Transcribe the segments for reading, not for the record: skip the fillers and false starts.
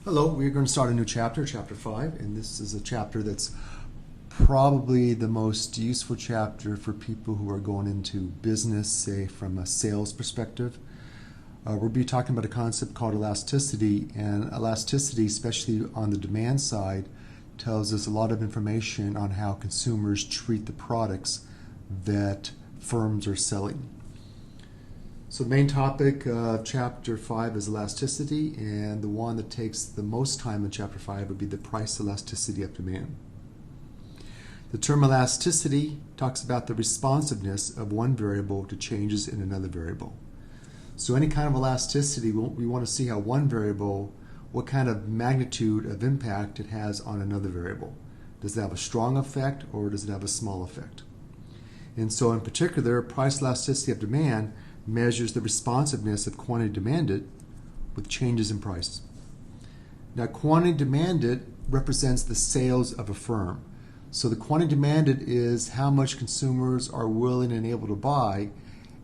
Hello, we're going to start a new chapter, chapter 5, and this is a chapter that's probably the most useful chapter for people who are going into business, say from a sales perspective. We'll be talking about a concept called elasticity, and elasticity, especially on the demand side, tells us a lot of information on how consumers treat the products that firms are selling. So the main topic of Chapter 5 is elasticity, and the one that takes the most time in Chapter 5 would be the price elasticity of demand. The term elasticity talks about the responsiveness of one variable to changes in another variable. So any kind of elasticity, we want to see how one variable, what kind of magnitude of impact it has on another variable. Does it have a strong effect or does it have a small effect? And so in particular, price elasticity of demand measures the responsiveness of quantity demanded with changes in price. Now, quantity demanded represents the sales of a firm. So the quantity demanded is how much consumers are willing and able to buy,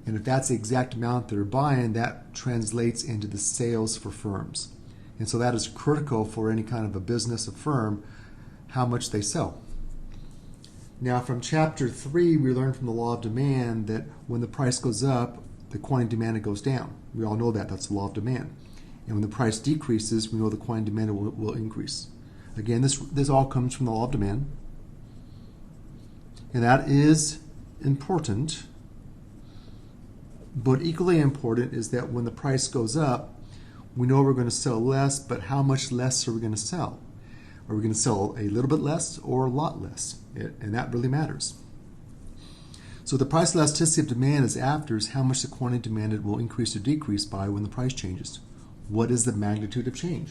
and if that's the exact amount they're buying, that translates into the sales for firms. And so that is critical for any kind of a business, a firm, how much they sell. Now, from Chapter 3, we learned from the law of demand that when the price goes up, the quantity demanded goes down. We all know that. That's the law of demand. And when the price decreases, we know the quantity demanded will increase. Again, this all comes from the law of demand. And that is important. But equally important is that when the price goes up, we know we're going to sell less, but how much less are we going to sell? Are we going to sell a little bit less or a lot less? And that really matters. So the price elasticity of demand is after is how much the quantity demanded will increase or decrease by when the price changes. What is the magnitude of change?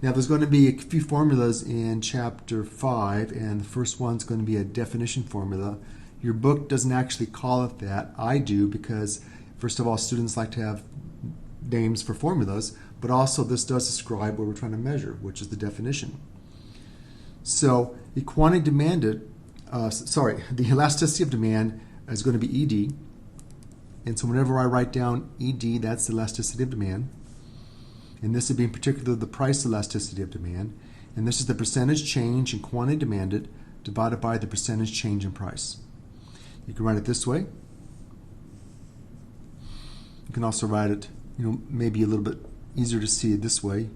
Now there's going to be a few formulas in Chapter 5, and the first one's going to be a definition formula. Your book doesn't actually call it that. I do, because first of all, students like to have names for formulas, but also this does describe what we're trying to measure, which is the definition. So the quantity demanded, the elasticity of demand is going to be ED. And so whenever I write down ED, that's the elasticity of demand. And this would be in particular the price elasticity of demand. And this is the percentage change in quantity demanded divided by the percentage change in price. You can write it this way. You can also write it, maybe a little bit easier to see it this way,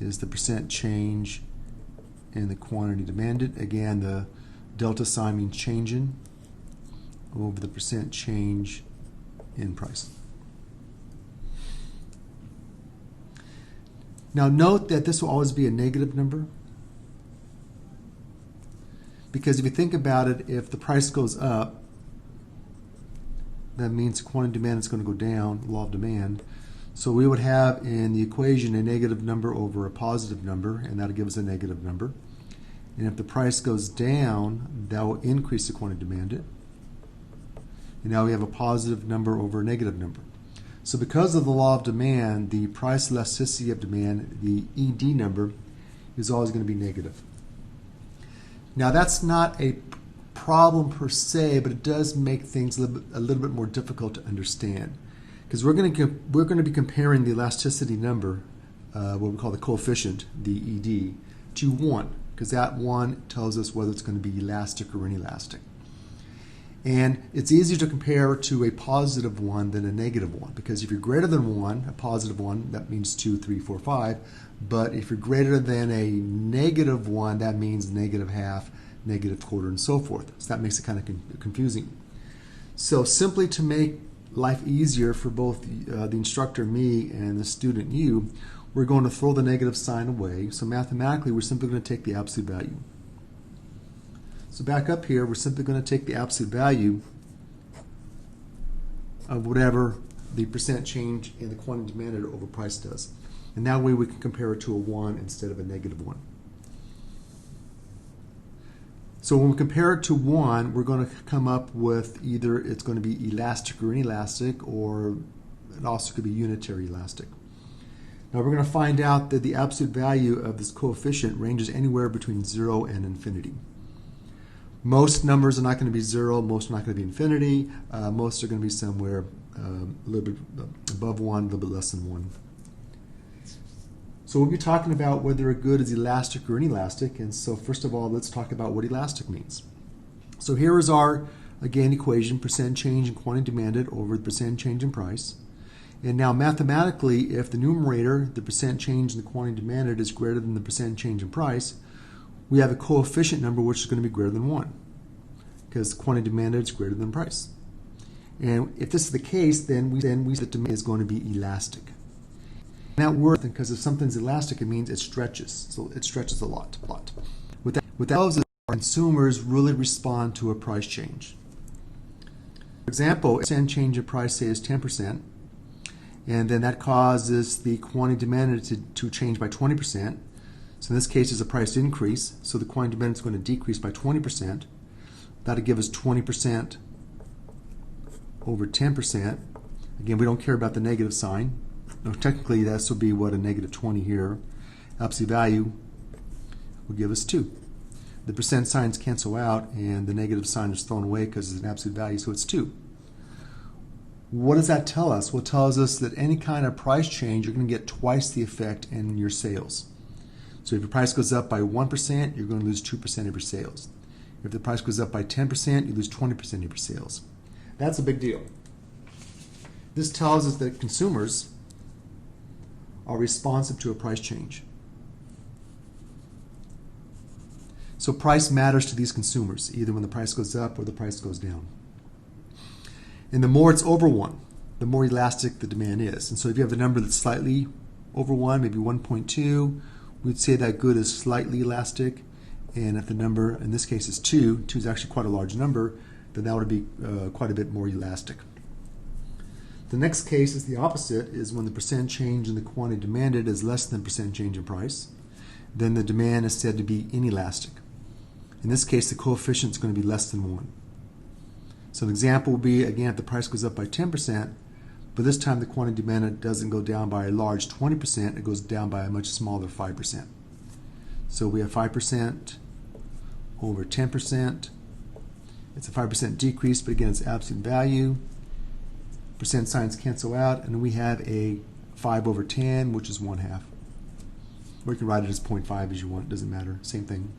is the percent change in the quantity demanded. Again, the delta sign means change in over the percent change in price. Now note that this will always be a negative number, because if you think about it, if the price goes up, that means quantity demand is going to go down, law of demand. So we would have in the equation a negative number over a positive number, and that'll give us a negative number. And if the price goes down, that will increase the quantity demanded. And now we have a positive number over a negative number. So because of the law of demand, the price elasticity of demand, the ED number, is always going to be negative. Now that's not a problem per se, but it does make things a little bit more difficult to understand. Because we're going to be comparing the elasticity number, what we call the coefficient, the ED, to 1. Because that 1 tells us whether it's going to be elastic or inelastic. And it's easier to compare to a positive 1 than a negative 1, because if you're greater than 1, a positive 1, that means 2, 3, 4, 5. But if you're greater than a negative 1, that means negative half, negative quarter, and so forth. So that makes it kind of confusing. So simply to make life easier for both the instructor, me, and the student, you, we're going to throw the negative sign away. So mathematically, we're simply going to take the absolute value. So back up here, we're simply going to take the absolute value of whatever the percent change in the quantity demanded over price does. And that way we can compare it to a 1 instead of a negative 1. So when we compare it to 1, we're going to come up with either it's going to be elastic or inelastic, or it also could be unitary elastic. Now we're going to find out that the absolute value of this coefficient ranges anywhere between 0 and infinity. Most numbers are not going to be 0, most are not going to be infinity, most are going to be somewhere a little bit above 1, a little bit less than 1. So we'll be talking about whether a good is elastic or inelastic. And so first of all, let's talk about what elastic means. So here is our, again, equation, percent change in quantity demanded over the percent change in price. And now mathematically, if the numerator, the percent change in the quantity demanded, is greater than the percent change in price, we have a coefficient number which is going to be greater than 1, because quantity demanded is greater than price. And if this is the case, then we that demand is going to be elastic. That word, because if something's elastic, it means it stretches. So it stretches a lot. What that tells us is consumers really respond to a price change. For example, if percent change in price, say, is 10%, and then that causes the quantity demanded to change by 20%. So in this case, it's a price increase, so the quantity demanded is going to decrease by 20%. That'll give us 20% over 10%. Again, we don't care about the negative sign. No, technically, this will be what, a negative 20 here. Absolute value will give us 2. The percent signs cancel out, and the negative sign is thrown away because it's an absolute value, so it's 2. What does that tell us? Well, it tells us that any kind of price change, you're going to get twice the effect in your sales. So if your price goes up by 1%, you're going to lose 2% of your sales. If the price goes up by 10%, you lose 20% of your sales. That's a big deal. This tells us that consumers are responsive to a price change. So price matters to these consumers, either when the price goes up or the price goes down. And the more it's over 1, the more elastic the demand is. And so if you have a number that's slightly over 1, maybe 1.2, we'd say that good is slightly elastic. And if the number, in this case, is 2 is actually quite a large number, then that would be quite a bit more elastic. The next case is the opposite, is when the percent change in the quantity demanded is less than percent change in price. Then the demand is said to be inelastic. In this case, the coefficient is going to be less than 1. So an example will be, again, if the price goes up by 10%, but this time the quantity demanded doesn't go down by a large 20%, it goes down by a much smaller 5%. So we have 5% over 10%. It's a 5% decrease, but again, it's absolute value. Percent signs cancel out, and we have a 5 over 10, which is 1/2. Or you can write it as 0.5 as you want, it doesn't matter, same thing.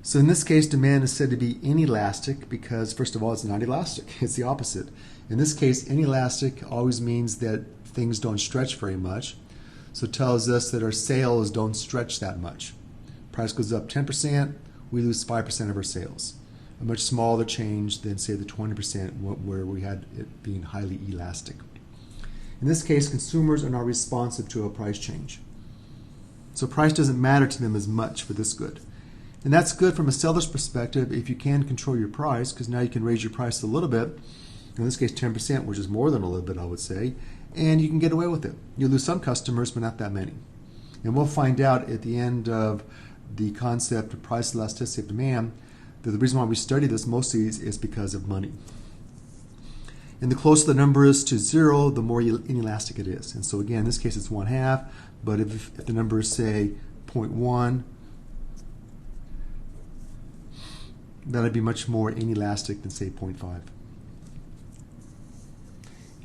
So in this case, demand is said to be inelastic because, first of all, it's not elastic. It's the opposite. In this case, inelastic always means that things don't stretch very much. So it tells us that our sales don't stretch that much. Price goes up 10%, we lose 5% of our sales. A much smaller change than, say, the 20% where we had it being highly elastic. In this case, consumers are not responsive to a price change. So price doesn't matter to them as much for this good. And that's good from a seller's perspective if you can control your price, because now you can raise your price a little bit, in this case 10%, which is more than a little bit, I would say, and you can get away with it. You lose some customers, but not that many. And we'll find out at the end of the concept of price elasticity of demand that the reason why we study this mostly is because of money. And the closer the number is to 0, the more inelastic it is. And so again, in this case it's 1/2, but if the number is, say, 0.1, that'd be much more inelastic than, say, 0.5.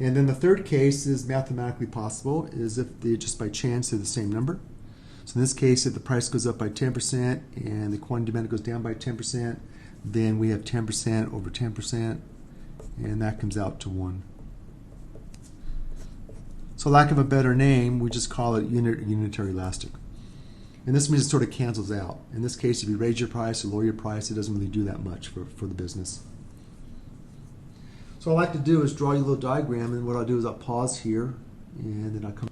And then the third case is mathematically possible, is if they just by chance they're the same number. So in this case, if the price goes up by 10% and the quantity demanded goes down by 10%, then we have 10% over 10%, and that comes out to 1. So lack of a better name, we just call it unitary elastic. And this means it sort of cancels out. In this case, if you raise your price or lower your price, it doesn't really do that much for the business. So what I like to do is draw you a little diagram, and what I'll do is I'll pause here, and then I'll come.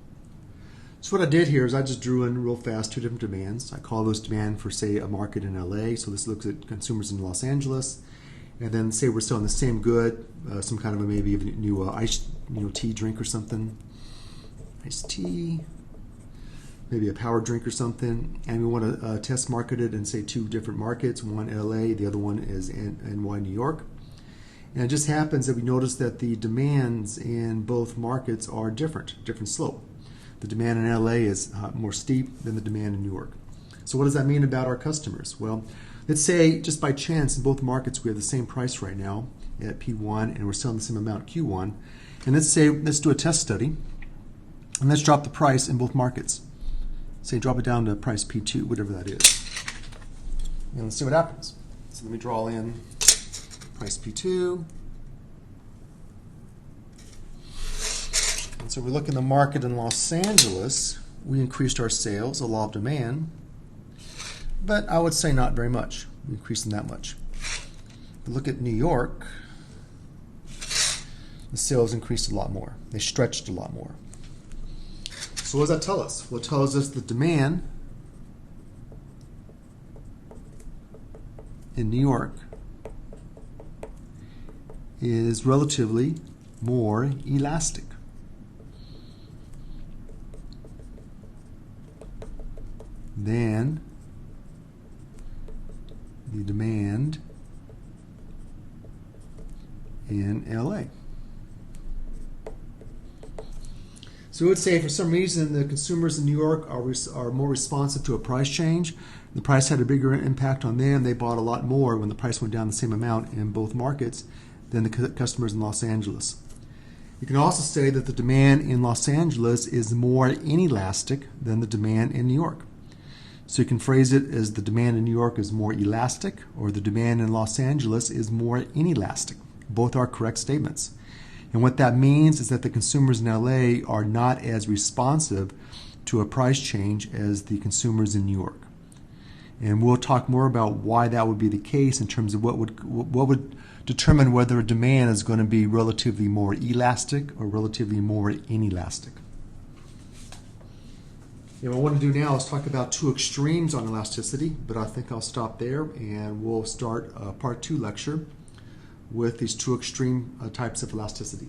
So what I did here is I just drew in real fast 2 different demands. I call those demand for, say, a market in LA. So this looks at consumers in Los Angeles. And then say we're selling the same good, some kind of maybe a new iced tea drink or something. Iced tea. Maybe a power drink or something, and we want to test market it in, say, 2 different markets, one LA, the other one is NY, New York. And it just happens that we notice that the demands in both markets are different slope. The demand in LA is more steep than the demand in New York. So what does that mean about our customers? Well, let's say just by chance in both markets we have the same price right now, at P1 and we're selling the same amount at Q1. And let's do a test study and let's drop the price in both markets. Say drop it down to price P2, whatever that is. And let's see what happens. So let me draw in price P2. And so we look in the market in Los Angeles, we increased our sales, a law of demand, but I would say not very much. We increased them that much. If we look at New York, the sales increased a lot more. They stretched a lot more. So what does that tell us? Well, it tells us the demand in New York is relatively more elastic than the demand in LA. So I would say for some reason the consumers in New York are more responsive to a price change. The price had a bigger impact on them. They bought a lot more when the price went down the same amount in both markets than the customers in Los Angeles. You can also say that the demand in Los Angeles is more inelastic than the demand in New York. So you can phrase it as the demand in New York is more elastic, or the demand in Los Angeles is more inelastic. Both are correct statements. And what that means is that the consumers in LA are not as responsive to a price change as the consumers in New York. And we'll talk more about why that would be the case in terms of what would determine whether a demand is going to be relatively more elastic or relatively more inelastic. And what I want to do now is talk about two extremes on elasticity, but I think I'll stop there and we'll start a part 2 lecture with these two extreme types of elasticity.